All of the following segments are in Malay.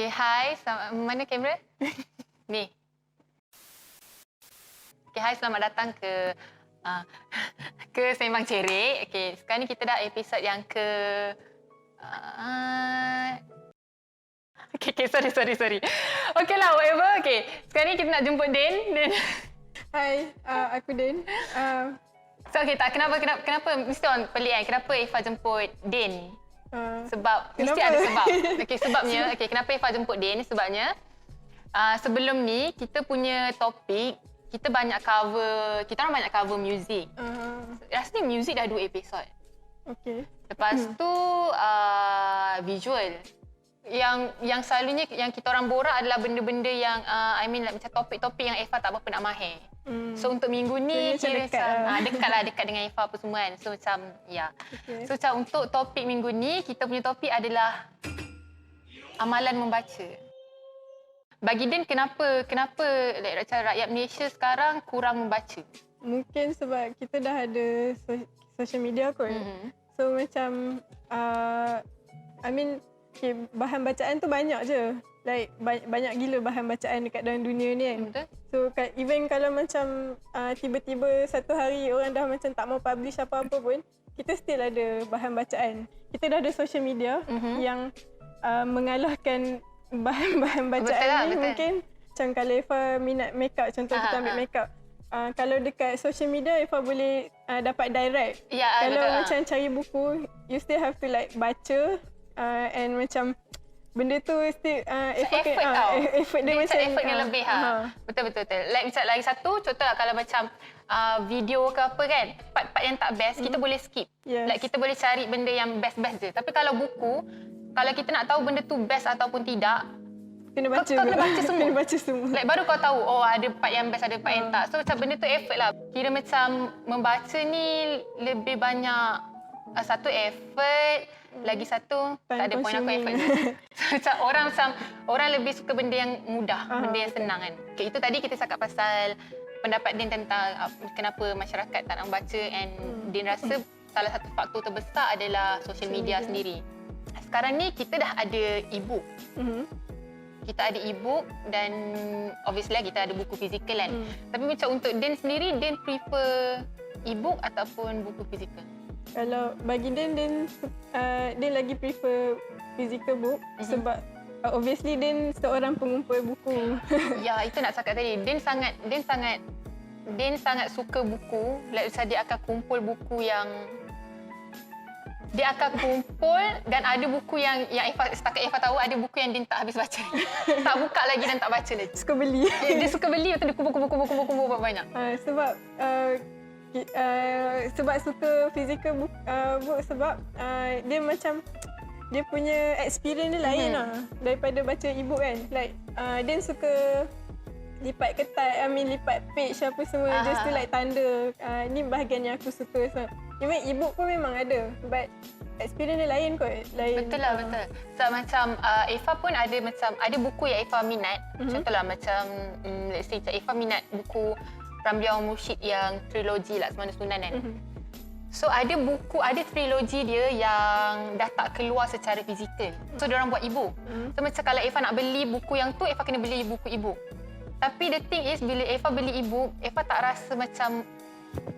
Okay, hai. Mana kamera? Ni. Okay, hai. Selamat datang ke ke Sembang Cerik. Okay, sekarang ni kita dah episod yang ke... Okay, sorry. Okay lah, whatever. Okay, sekarang ni kita nak jemput Din. Hai, aku Din. So, okay, tak, kenapa mesti orang pelik kan? Kenapa Ifah jemput Din? Sebab, mesti ada sebab. Okay, sebabnya, okay, kenapa Ifah jemput Din? Sebabnya, sebelum ni, kita punya topik, kita orang banyak cover muzik. Rasanya muzik dah 2 episod. Okay. Lepas tu, visual. Yang selalunya yang kita orang borak adalah benda-benda yang, like, macam topik-topik yang Ifah tak berapa nak mahir. So untuk minggu ni kira macam dekat dengan Ifah apa semua kan. So macam Okay. So macam untuk topik minggu ni, kita punya topik adalah amalan membaca. Bagi Din, kenapa like, macam rakyat Malaysia sekarang kurang membaca? Mungkin sebab kita dah ada social media kot. So macam okay, bahan bacaan tu banyak je. Like banyak gila bahan bacaan dekat dalam dunia ni kan. Betul. So even kalau macam tiba-tiba satu hari orang dah macam tak mau publish apa-apa pun, kita still ada bahan bacaan. Kita dah ada social media yang mengalahkan bahan-bahan bacaan ni. Mungkin macam kalau Ifah minat makeup, contoh kita ambil makeup. Kalau dekat social media Ifah boleh dapat direct. Kalau macam cari buku, you still have to like baca and macam benda tu still effort dia macam effort yang lebih Betul. Like macam lagi satu contoh lah, kalau macam video ke apa kan, part-part yang tak best kita boleh skip. Like kita boleh cari benda yang best-best je. Tapi kalau buku, kalau kita nak tahu benda tu best ataupun tidak, kena baca semua. Like baru kau tahu, oh ada part yang best, ada part yang tak. So macam benda tu effort lah. Kira macam membaca ni lebih banyak satu effort, lagi satu tak ada point aku effort. So, orang lebih suka benda yang mudah, benda yang senang kan. Okay, itu tadi kita cakap pasal pendapat Din tentang kenapa masyarakat tak nak membaca, and Din rasa salah satu faktor terbesar adalah social media sendiri. Sekarang ni kita dah ada e-book. Kita ada e-book dan obviously kita ada buku fizikal kan. Tapi macam untuk Din sendiri, Din prefer e-book ataupun buku fizikal? Kalau bagi Din lagi prefer physical book sebab obviously Din seorang pengumpul buku. Ya, itu nak cakap tadi. Din sangat suka buku. Like macam dia akan kumpul buku yang dan ada buku yang setakat Ifah tahu, ada buku yang Din tak habis baca. Tak buka lagi dan tak baca lagi. Suka beli. Dia suka beli atau dia kumpul banyak. Sebab suka physical book sebab dia macam dia punya experience dia lain lah daripada baca e-book kan. Like dia suka lipat ketat, lipat page apa semua, just to like tanda ni bahagian yang aku suka. So, even e-book pun memang ada, but experience dia lain kot. Betul. So macam Ifah pun ada buku yang Ifah minat. Contohlah macam let's say Ifah minat buku Ramli Awang Mursyid yang trilogi Laksamana Sunan kan. So ada trilogi dia yang dah tak keluar secara fizikal. So diorang buat e-book. So macam kalau Ifah nak beli buku yang tu, Ifah kena beli buku e-book. Tapi the thing is, bila Ifah beli e-book, Ifah tak rasa macam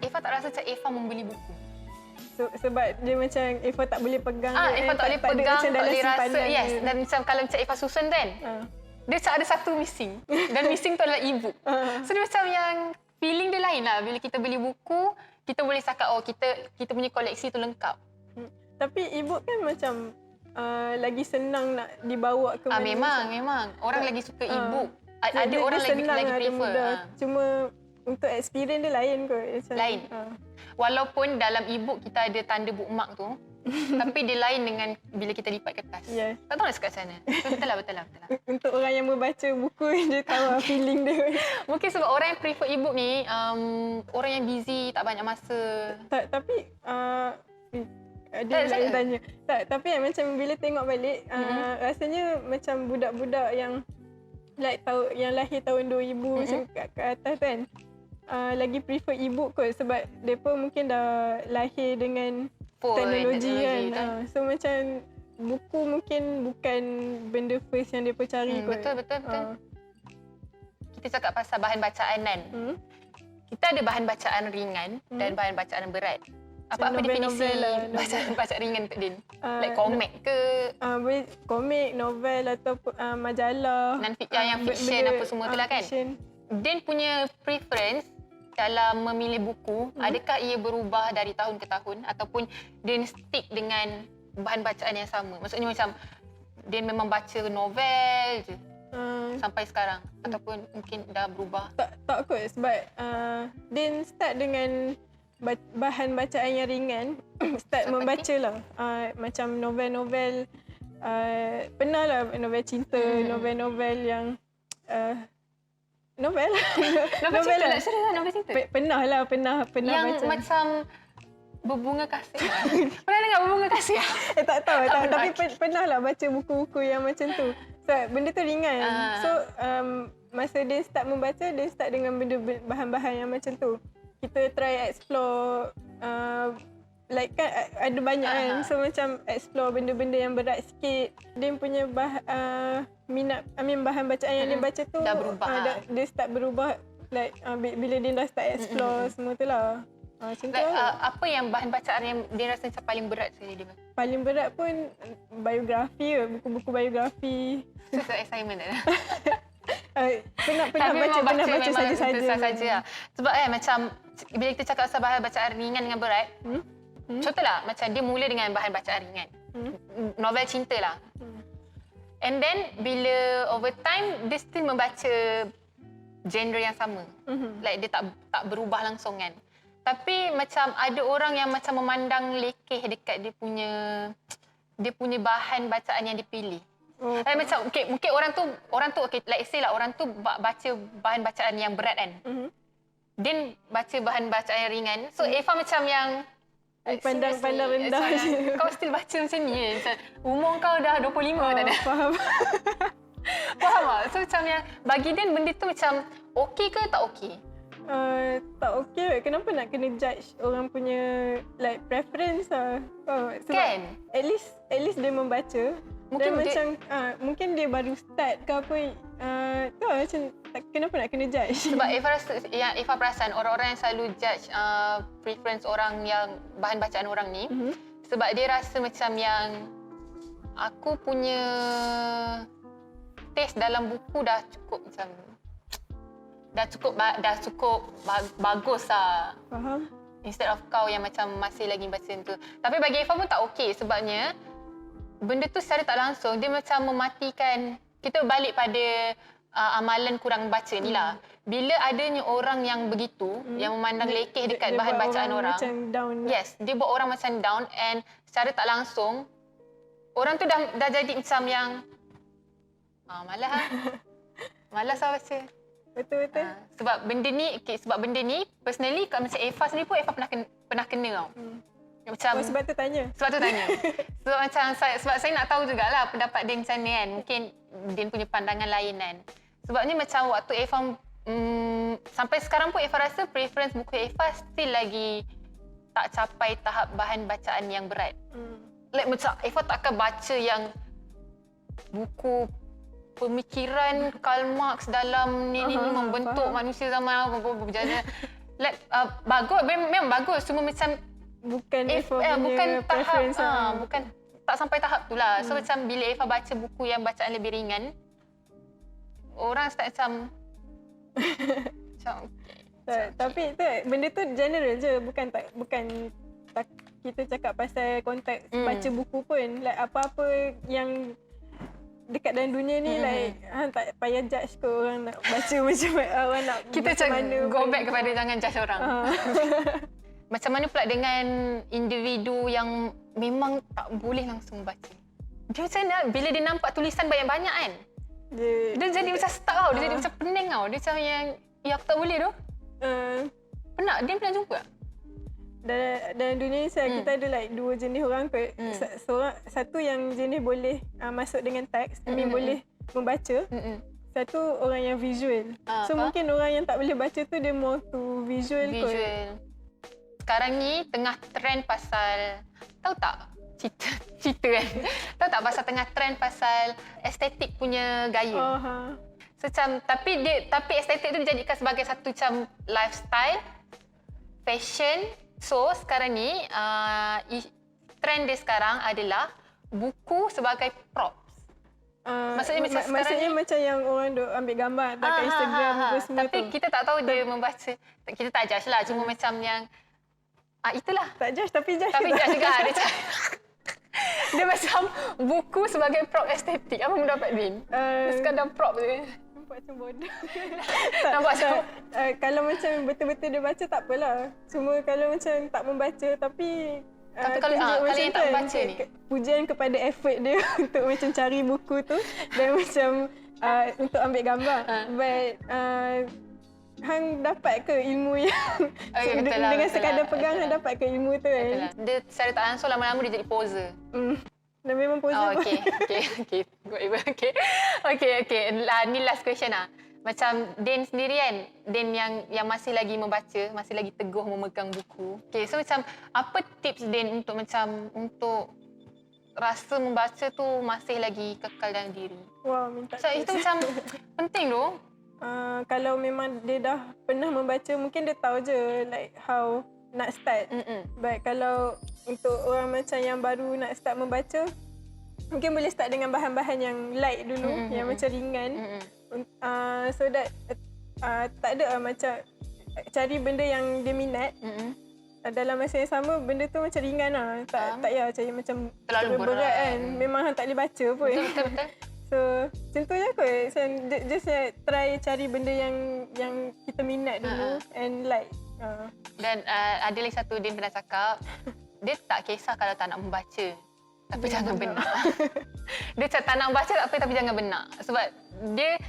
Ifah membeli buku. So, sebab dia macam Ifah tak boleh pegang. Ifah tak boleh pegang, tak boleh rasa. Yes, dan macam kalau macam Ifah susun kan, dia macam ada satu missing. Dan missing tu adalah e-book. So dia macam yang feeling dia lain lah. Bila kita beli buku, kita boleh cakap, oh kita punya koleksi tu lengkap. Tapi e-book kan macam lagi senang nak dibawa ke mana. Memang. Orang lagi suka e-book. Ada orang lagi prefer. Cuma untuk experience dia lain kot. Lain. Walaupun dalam e-book kita ada tanda bookmark tu, tapi dia lain dengan bila kita lipat kertas. Tak tahu nak cakap macam mana. Betul lah. Untuk orang yang membaca buku, dia tahu feeling dia. Mungkin sebab orang yang prefer e-book ni, orang yang busy, tak banyak masa. Tapi dia lain tanya. Tapi macam bila tengok balik, rasanya macam budak-budak yang yang lahir tahun 2000 macam ke atas kan, lagi prefer e-book kot sebab mereka mungkin dah lahir dengan teknologi kan. So macam buku mungkin bukan benda first yang dia cari kot. Betul. Kita cakap pasal bahan bacaan kan. Kita ada bahan bacaan ringan dan bahan bacaan berat. Apa definisi bacaan ringan untuk Din? Like komik ke? Komik, novel ataupun majalah. Yang fiction apa semua tu lah kan? Din punya preference dalam memilih buku, adakah ia berubah dari tahun ke tahun ataupun Din stick dengan bahan bacaan yang sama? Maksudnya macam Din memang baca novel je sampai sekarang ataupun mungkin dah berubah? Tak kot sebab Din start dengan bahan bacaan yang ringan. Start membaca lah. Macam novel-novel, pernah lah novel cinta, novel-novel yang novel cinta lah? Serius lah novel cinta? Pernah yang baca. Macam berbunga kasih lah. Pernah dengar berbunga kasih lah? Tak tahu. Tapi pernah lah baca buku-buku yang macam tu. So benda tu ringan. So masa dia start membaca, dia start dengan bahan-bahan yang macam tu. Kita try explore, like kan ada banyak kan. So macam explore benda-benda yang berat sikit. Dia punya bahan bacaan yang dia baca tu dah berubah. Dia start berubah like bila dia dah start explore semua tu lah. Macam tu lah. Apa yang bahan bacaan yang dia rasa macam paling berat sekali dia? Paling berat pun biografi ke, buku-buku biografi. Itu assignment tak? Pernah baca saja-saja. Sebab macam bila kita cakap pasal bahan bacaan ringan dengan berat, contohlah macam dia mula dengan bahan bacaan ringan. Novel cinta lah. And then bila over time dia still membaca genre yang sama. Like dia tak berubah langsung kan. Tapi macam ada orang yang macam memandang lekeh dekat dia punya bahan bacaan yang dipilih. Macam mungkin orang tu like say lah orang tu baca bahan bacaan yang berat kan. Din baca bahan bacaan yang ringan. So Eva macam yang pandang rendah je. Kau still baca macam ni. Macam umur kau dah 25 tak ada. Faham. Faham tak? So macam yang bagi Din benda tu macam okey ke tak okey? Tak okey. Kenapa nak kena judge orang punya like preference lah. Sebab kan? At least dia membaca. Mungkin mungkin dia baru start ke apa. Tu lah macam kenapa nak kena judge. Sebab Eva perasan orang-orang yang selalu judge preference orang yang bahan bacaan orang ni. Sebab dia rasa macam yang aku punya taste dalam buku dah cukup macam dah cukup bagus lah. Faham. Instead of kau yang macam masih lagi baca tu. Tapi bagi Eva pun tak okey sebabnya benda tu secara tak langsung dia macam mematikan. Kita balik pada amalan kurang baca ni lah. Bila adanya orang yang begitu, yang memandang lekeh dekat bahan bacaan orang. Macam down. Yes, dia buat orang macam down and secara tak langsung orang tu dah jadi macam yang malas lah baca. Betul. Sebab benda ni personally kalau macam Eva sendiri pun Eva pernah kena tau. Macam sebab tu tanya. Sebab macam sebab saya nak tahu jugalah pendapat Din macam ni kan. Mungkin Din punya pandangan lain kan. Sebabnya macam waktu Eva sampai sekarang pun Eva rasa preference buku Eva still lagi tak capai tahap bahan bacaan yang berat. Like macam Eva tak akan baca yang buku pemikiran Karl Marx dalam ni membentuk manusia zaman berjaya. Like bagus, memang bagus, cuma macam bukan tahap bukan tak sampai tahap tu lah. So macam bila Eva baca buku yang bacaan lebih ringan, orang start macam tapi tu benda tu general je, bukan kita cakap pasal konteks baca buku pun. Like apa-apa yang dekat dalam dunia ni like tak payah judge ke orang nak baca macam orang nak kita macam mana. Go back kepada jangan judge orang. Macam mana pula dengan individu yang memang tak boleh langsung baca? Dia macam mana bila dia nampak tulisan banyak-banyak kan? Dia jadi macam stuck tau. Dia jadi macam pening tau. Dia macam yang aku tak boleh tu. Dia pernah jumpa tak? Dalam dunia ni kita ada like dua jenis orang kot. Satu yang jenis boleh masuk dengan teks, boleh membaca. Satu orang yang visual. So mungkin orang yang tak boleh baca tu dia more to visual kot. Sekarang ni tengah trend pasal, tahu tak? cerita kan. Tahu tak pasal tengah trend pasal estetik punya gaya. Oh, ha. So, macam, tapi estetik tu dijadikan sebagai satu macam lifestyle, fashion. So sekarang ni trend dia sekarang adalah buku sebagai props. Maksudnya macam sekarang maksudnya ni, macam yang orang duk ambil gambar dekat Instagram apa semua tapi tu. kita tak tahu dia membaca. Kita tak judge lah. Cuma macam yang itulah. Tak judge tapi judge. Tapi juga. judge juga. Dia macam buku sebagai prop estetik. Apa mendapat Din? Sekadar prop je. Nampak macam bodoh. Nampak macam Kalau macam betul-betul dia baca tak apalah. Cuma kalau macam tak membaca tapi kalau tunjuk macam yang tu tak kan, membaca ni. pujian kepada effort dia untuk macam cari buku tu dan macam untuk ambil gambar. But hang dapat ke ilmu yang betul lah, dengan betul sekadar lah, pegang betul hang lah. dapat ke ilmu tu kan. Betul lah. Dia secara tak langsung lama-lama dia jadi poser. Dan memang pose Oh, pun. okay. Okay. Ni last question lah. Macam Din sendiri kan, Din yang masih lagi membaca, masih lagi teguh memegang buku. Okay, so macam apa tips Din untuk rasa membaca tu masih lagi kekal dalam diri? Wah, minta So tips. itu macam penting tu. Kalau memang dia dah pernah membaca, mungkin dia tahu je like how nak start. But kalau untuk orang macam yang baru nak start membaca, mungkin boleh start dengan bahan-bahan yang light dulu, yang macam ringan. So that tak ada macam cari benda yang dia minat. Dalam masa yang sama, benda tu macam ringan lah. Tak payah cari macam Terlalu berat. kan. Memang hang tak boleh baca pun. Betul. So, macam tu je kot. Just try cari benda yang kita minat dulu and like. Dan ada lagi satu Din pernah cakap, dia tak kisah kalau tak nak membaca. Tapi jangan benak. Dia tak nak membaca tapi jangan benak. Sebab dia,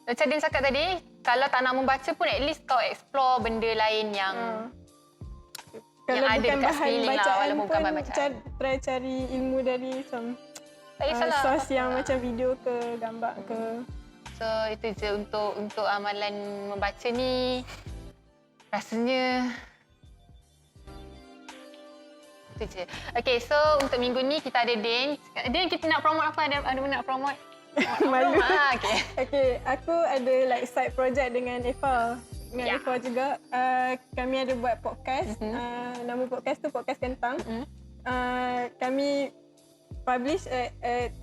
macam Din cakap tadi, kalau tak nak membaca pun at least kau explore benda lain yang Kalau ada bukan dekat bahan sekeliling lah, bacaan walaupun bukan bahan pun, bacaan. try cari ilmu dari macam tak kisahlah. source yang macam video ke gambar ke. So itu je untuk amalan membaca ni. Rasanya itu je. Okay, so untuk minggu ni kita ada Din. Din, kita nak promote apa? Ada benda nak promote? Malu. Okay. Okay, aku ada like side project dengan Eva. Dengan Eva juga. Kami ada buat podcast. Nama podcast tu Podcast Kentang. Kami publish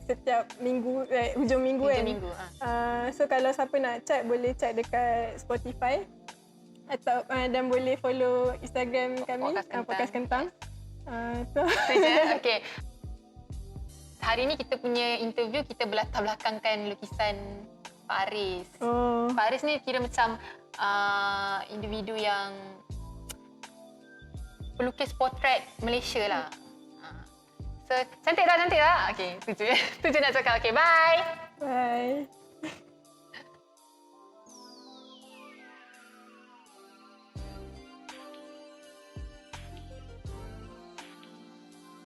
setiap minggu, hujung minggu kan. Minggu. So kalau siapa nak check, boleh check dekat Spotify. Atau dan boleh follow Instagram kami, Podcast Kentang. Tu. Itu je. Okay. Hari ni kita punya interview, kita berlatar belakangkan lukisan Pak Aris. Pak Aris ni kira macam individu yang pelukis potret Malaysia lah. So, cantik tak? Okay, itu je nak cakap. Okay, bye! Bye!